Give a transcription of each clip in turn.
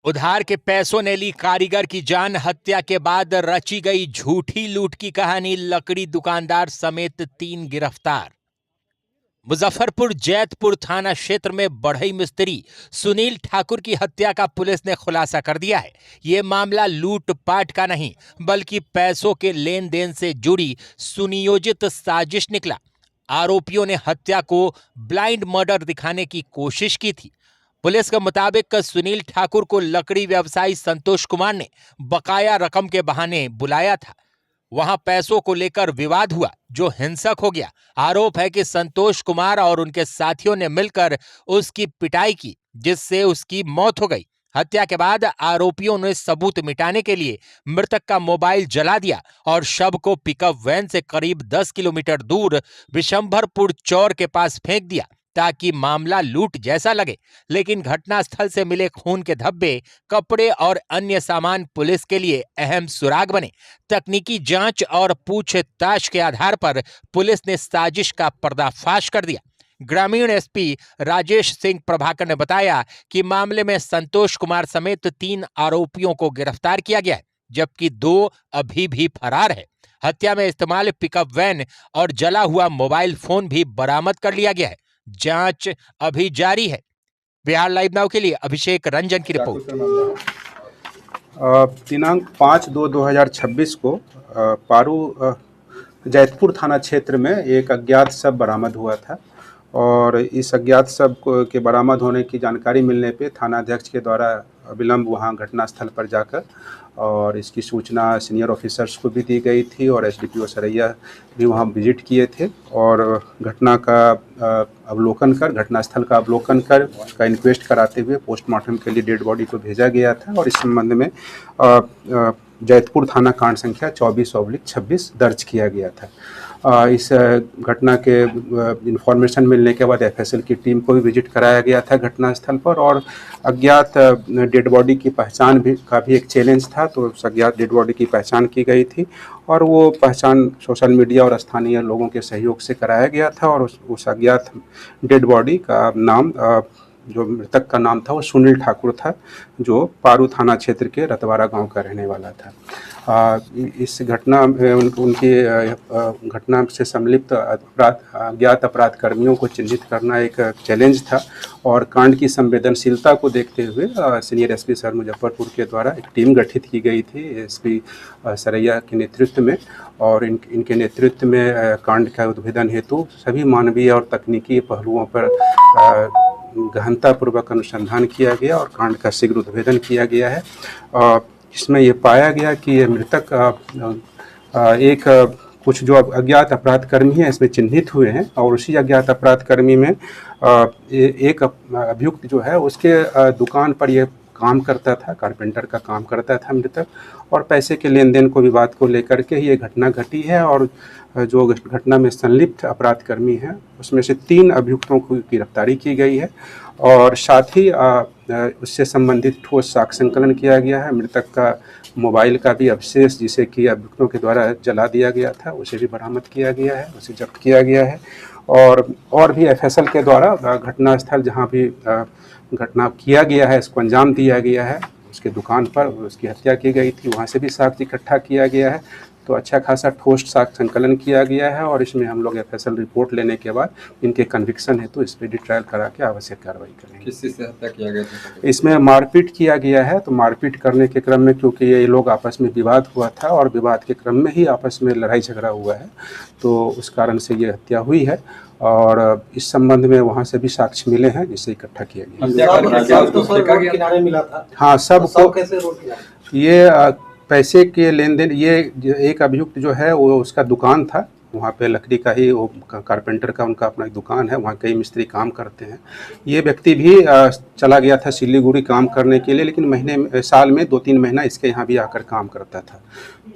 उधार के पैसों ने ली कारीगर की जान। हत्या के बाद रची गई झूठी लूट की कहानी। लकड़ी दुकानदार समेत 3 गिरफ्तार। मुजफ्फरपुर जैतपुर थाना क्षेत्र में बढ़ई मिस्त्री सुनील ठाकुर की हत्या का पुलिस ने खुलासा कर दिया है। यह मामला लूटपाट का नहीं बल्कि पैसों के लेन देन से जुड़ी सुनियोजित साजिश निकला। आरोपियों ने हत्या को ब्लाइंड मर्डर दिखाने की कोशिश की थी। पुलिस के मुताबिक सुनील ठाकुर को लकड़ी व्यवसायी संतोष कुमार ने बकाया रकम के बहाने बुलाया था। वहां पैसों को लेकर विवाद हुआ जो हिंसक हो गया। आरोप है कि संतोष कुमार और उनके साथियों ने मिलकर उसकी पिटाई की जिससे उसकी मौत हो गई। हत्या के बाद आरोपियों ने सबूत मिटाने के लिए मृतक का मोबाइल जला दिया और शव को पिकअप वैन से करीब 10 किलोमीटर दूर विशंभरपुर चौर के पास फेंक दिया ताकि मामला लूट जैसा लगे। लेकिन घटनास्थल से मिले खून के धब्बे, कपड़े और अन्य सामान पुलिस के लिए अहम सुराग बने। तकनीकी जांच और पूछताछ के आधार पर पुलिस ने साजिश का पर्दाफाश कर दिया। ग्रामीण एसपी राजेश सिंह प्रभाकर ने बताया कि मामले में संतोष कुमार समेत 3 आरोपियों को गिरफ्तार किया गया है, जबकि 2 अभी भी फरार है। हत्या में इस्तेमाल पिकअप वैन और जला हुआ मोबाइल फोन भी बरामद कर लिया गया है। जांच अभी जारी है। बिहार लाइव नाउ के लिए अभिषेक रंजन की रिपोर्ट। दिनांक 5/2/2026 को पारू जैतपुर थाना क्षेत्र में एक अज्ञात शव बरामद हुआ था और इस अज्ञात शव के बरामद होने की जानकारी मिलने पे थानाध्यक्ष के द्वारा विलम्ब वहां घटनास्थल पर जाकर और इसकी सूचना सीनियर ऑफिसर्स को भी दी गई थी और एसडीपीओ सरैया भी वहां विजिट किए थे और घटना का घटनास्थल का अवलोकन कर उसका इंक्वेस्ट कराते हुए पोस्टमार्टम के लिए डेड बॉडी को भेजा गया था और इस संबंध में जैतपुर थाना कांड संख्या 24/26 दर्ज किया गया था। इस घटना के इंफॉर्मेशन मिलने के बाद एफएसएल की टीम को भी विजिट कराया गया था घटनास्थल पर और अज्ञात डेड बॉडी की पहचान का भी एक चैलेंज था, तो उस अज्ञात डेड बॉडी की पहचान की गई थी और वो पहचान सोशल मीडिया और स्थानीय लोगों के सहयोग से कराया गया था और उस अज्ञात डेड बॉडी का नाम जो मृतक का नाम था वो सुनील ठाकुर था, जो पारू थाना क्षेत्र के रतवारा गांव का रहने वाला था। इस घटना उनकी घटना से संलिप्त अज्ञात अपराध कर्मियों को चिन्हित करना एक चैलेंज था और कांड की संवेदनशीलता को देखते हुए सीनियर एसपी सर मुजफ्फरपुर के द्वारा एक टीम गठित की गई थी एसपी सरैया के नेतृत्व में और इनके नेतृत्व में कांड का उद्भेदन हेतु सभी मानवीय और तकनीकी पहलुओं पर गहनतापूर्वक अनुसंधान किया गया और कांड का शीघ्र उद्भेदन किया गया है। इसमें ये पाया गया कि ये मृतक कुछ जो अज्ञात अपराध कर्मी हैं इसमें चिन्हित हुए हैं और उसी अज्ञात अपराध कर्मी में एक अभियुक्त जो है उसके दुकान पर ये काम करता था, कारपेंटर का काम करता था मृतक और पैसे के लेन देन को विवाद को लेकर के ये घटना घटी है और जो घटना में संलिप्त अपराध कर्मी हैं उसमें से 3 अभियुक्तों की गिरफ्तारी की गई है और साथ ही उससे संबंधित ठोस साक्ष्य संकलन किया गया है। मृतक का मोबाइल का भी अवशेष जिसे कि अभियुक्तों के द्वारा जला दिया गया था उसे भी बरामद किया गया है, उसे जब्त किया गया है और भी एफएसएल के द्वारा घटनास्थल जहां भी घटना किया गया है इसको अंजाम दिया गया है, उसके दुकान पर उसकी हत्या की गई थी, वहाँ से भी साक्ष्य इकट्ठा किया गया है। तो अच्छा खासा ठोस साक्ष्य संकलन किया गया है और इसमें हम लोग एफएसएल रिपोर्ट लेने के बाद इनके कन्विक्शन है तो इस पर डिट्रायल करा के आवश्यक कार्रवाई करेंगे। किस चीज़ से हत्या किया गया था? इसमें मारपीट किया गया है, तो मारपीट करने के क्रम में क्योंकि ये लोग आपस में विवाद हुआ था और विवाद के क्रम में ही आपस में लड़ाई झगड़ा हुआ है तो उस कारण से ये हत्या हुई है और इस संबंध में वहाँ से भी साक्ष्य मिले हैं जिसे इकट्ठा किया गया। हाँ, सबको ये पैसे के लेन देन, ये एक अभियुक्त जो है वो उसका दुकान था, वहाँ पे लकड़ी का ही वो कारपेंटर का उनका अपना एक दुकान है, वहाँ कई मिस्त्री काम करते हैं। ये व्यक्ति भी चला गया था सिलीगुड़ी काम करने के लिए, लेकिन साल में 2-3 महीना इसके यहाँ भी आकर काम करता था।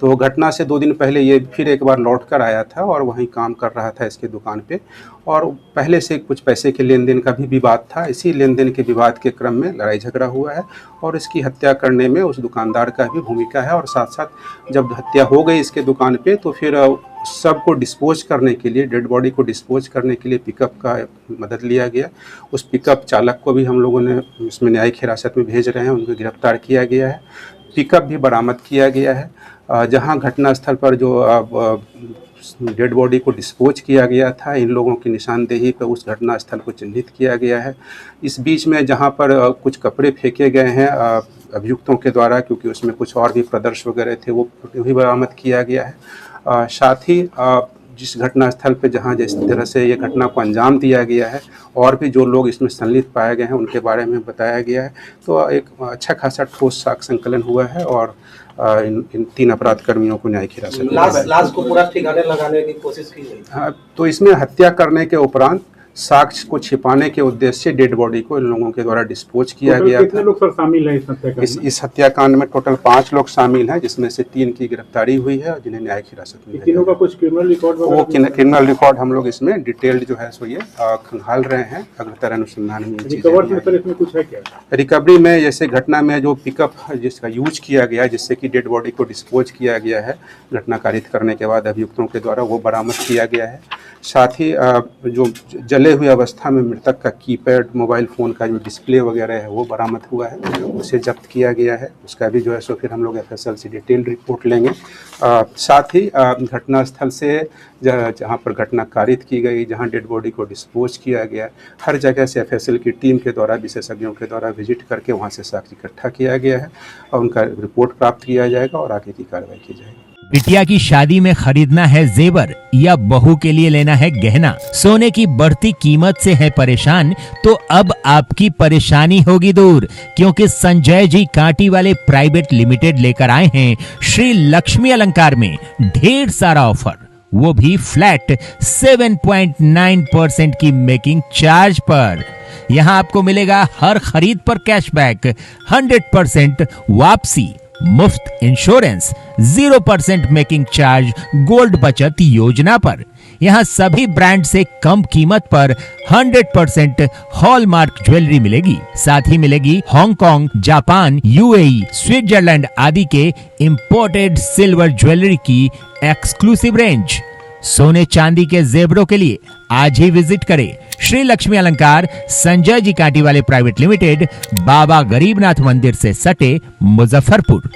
तो घटना से 2 दिन पहले ये फिर एक बार लौट कर आया था और वहीं काम कर रहा था इसके दुकान पे और पहले से कुछ पैसे के लेन देन का भी विवाद था। इसी लेन देन के विवाद के क्रम में लड़ाई झगड़ा हुआ है और इसकी हत्या करने में उस दुकानदार का भी भूमिका है और साथ साथ जब हत्या हो गई इसके दुकान पे तो फिर सब को डिस्पोज करने के लिए, डेड बॉडी को डिस्पोज करने के लिए पिकअप का मदद लिया गया। उस पिकअप चालक को भी हम लोगों ने इसमें न्यायिक हिरासत में भेज रहे हैं, उनको गिरफ्तार किया गया है। पिकअप भी बरामद किया गया है। जहां घटनास्थल पर जो डेड बॉडी को डिस्पोज किया गया था, इन लोगों की निशानदेही पर उस घटनास्थल को चिन्हित किया गया है। इस बीच में जहां पर कुछ कपड़े फेंके गए हैं अभियुक्तों के द्वारा, क्योंकि उसमें कुछ और भी प्रदर्श वगैरह थे, वो भी बरामद किया गया है। साथ ही जिस घटनास्थल पे जहां जिस तरह से ये घटना को अंजाम दिया गया है, और भी जो लोग इसमें संलिप्त पाए गए हैं उनके बारे में बताया गया है। तो एक अच्छा खासा ठोस साक्ष्य संकलन हुआ है और इन 3 अपराध कर्मियों को न्यायिक हिरासत में लाश को पूरा ठिकाने लगाने की कोशिश की गई। हाँ, तो इसमें हत्या करने के उपरांत साक्ष्य को छिपाने के उद्देश्य से डेड बॉडी को इन लोगों के द्वारा डिस्पोज किया गया। कितने लोग सर शामिल हैं इस हत्याकांड में? इस हत्याकांड में टोटल 5 लोग शामिल हैं, जिसमें से 3 की गिरफ्तारी हुई है, जिन्हें न्यायिक हिरासत में तीनों का कुछ क्रिमिनल रिकॉर्ड वो क्रिमिनल रिकॉर्ड हम लोग इसमें डिटेल्ड जो है सो ये खंगाल रहे हैं। अग्रतर अनुसंधान में इसमें कुछ है क्या? रिकवरी में जैसे घटना में जो पिकअप जिसका यूज किया गया, जिससे कि डेड बॉडी को डिस्पोज किया गया है घटना कारित करने के बाद अभियुक्तों के द्वारा, वो बरामद किया गया है। साथ ही जो जले हुए अवस्था में मृतक का कीपैड मोबाइल फ़ोन का जो डिस्प्ले वगैरह है वो बरामद हुआ है, उसे जब्त किया गया है। उसका भी जो है सो फिर हम लोग FSL से डिटेल रिपोर्ट लेंगे। साथ ही घटनास्थल से जहाँ पर घटना कारित की गई, जहाँ डेड बॉडी को डिस्पोज किया गया, हर जगह से FSL की टीम के द्वारा, विशेषज्ञों के द्वारा विजिट करके वहाँ से साक्ष्य इकट्ठा किया गया है और उनका रिपोर्ट प्राप्त किया जाएगा और आगे की कार्रवाई की जाएगी। बिटिया की शादी में खरीदना है जेवर या बहू के लिए लेना है गहना, सोने की बढ़ती कीमत से है परेशान, तो अब आपकी परेशानी होगी दूर, क्योंकि संजय जी कांटी वाले प्राइवेट लिमिटेड लेकर आए हैं श्री लक्ष्मी अलंकार में ढेर सारा ऑफर, वो भी फ्लैट 7.9% की मेकिंग चार्ज पर। यहाँ आपको मिलेगा हर खरीद पर कैशबैक, 100% वापसी, मुफ्त इंश्योरेंस, 0% मेकिंग चार्ज गोल्ड बचत योजना पर। यहाँ सभी ब्रांड से कम कीमत पर 100% हॉलमार्क ज्वेलरी मिलेगी। साथ ही मिलेगी हांगकांग, जापान, UAE, स्विट्जरलैंड आदि के इंपोर्टेड सिल्वर ज्वेलरी की एक्सक्लूसिव रेंज। सोने चांदी के जेवरों के लिए आज ही विजिट करें श्री लक्ष्मी अलंकार, संजय जी कांटी वाले प्राइवेट लिमिटेड, बाबा गरीबनाथ मंदिर से सटे, मुजफ्फरपुर।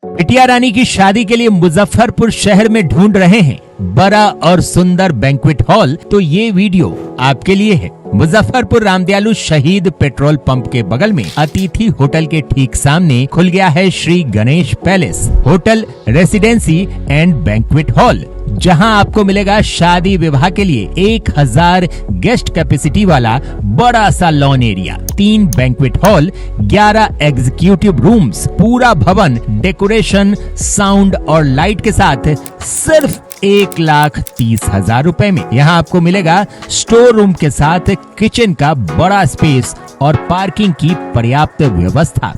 बिटिया रानी की शादी के लिए मुजफ्फरपुर शहर में ढूंढ रहे हैं बड़ा और सुंदर बैंक्वेट हॉल, तो ये वीडियो आपके लिए है। मुजफ्फरपुर रामदयालु शहीद पेट्रोल पंप के बगल में अतिथि होटल के ठीक सामने खुल गया है Shri Ganesh palace hotel, residency and banquet hall, जहां आपको मिलेगा शादी विवाह के लिए 1000 गेस्ट कैपेसिटी वाला बड़ा सा lawn area, 3 banquet hall, 11 executive rooms, पूरा भवन डेकोरेशन, साउंड और लाइट के साथ सिर्फ 1,30,000 रुपए में। यहाँ आपको मिलेगा स्टोर रूम के साथ किचन का बड़ा स्पेस और पार्किंग की पर्याप्त व्यवस्था।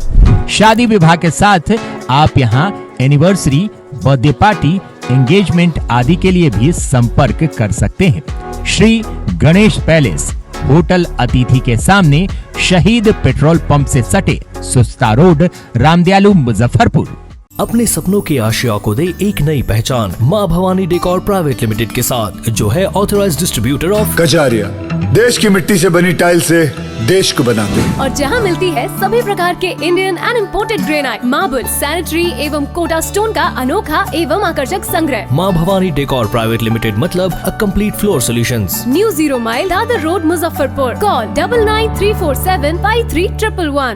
शादी विवाह के साथ आप यहाँ एनिवर्सरी, बर्थडे पार्टी, एंगेजमेंट आदि के लिए भी संपर्क कर सकते हैं। श्री गणेश पैलेस होटल अतिथि के सामने, शहीद पेट्रोल पंप से सटे, सुस्ता रोड, रामदयालु, मुजफ्फरपुर। अपने सपनों की आशिया को दे एक नई पहचान माँ भवानी डेकोर प्राइवेट लिमिटेड के साथ, जो है ऑथराइज्ड डिस्ट्रीब्यूटर ऑफ कजारिया। देश की मिट्टी से बनी टाइल से देश को बनाते हैं और जहां मिलती है सभी प्रकार के Indian and imported granite, marble, sanitary एवं कोटा स्टोन का अनोखा एवं आकर्षक संग्रह। माँ भवानी डेकोर प्राइवेट लिमिटेड मतलब a complete floor solutions. New 0 mile Dadar road, Muzaffarpur. Call 9934753111।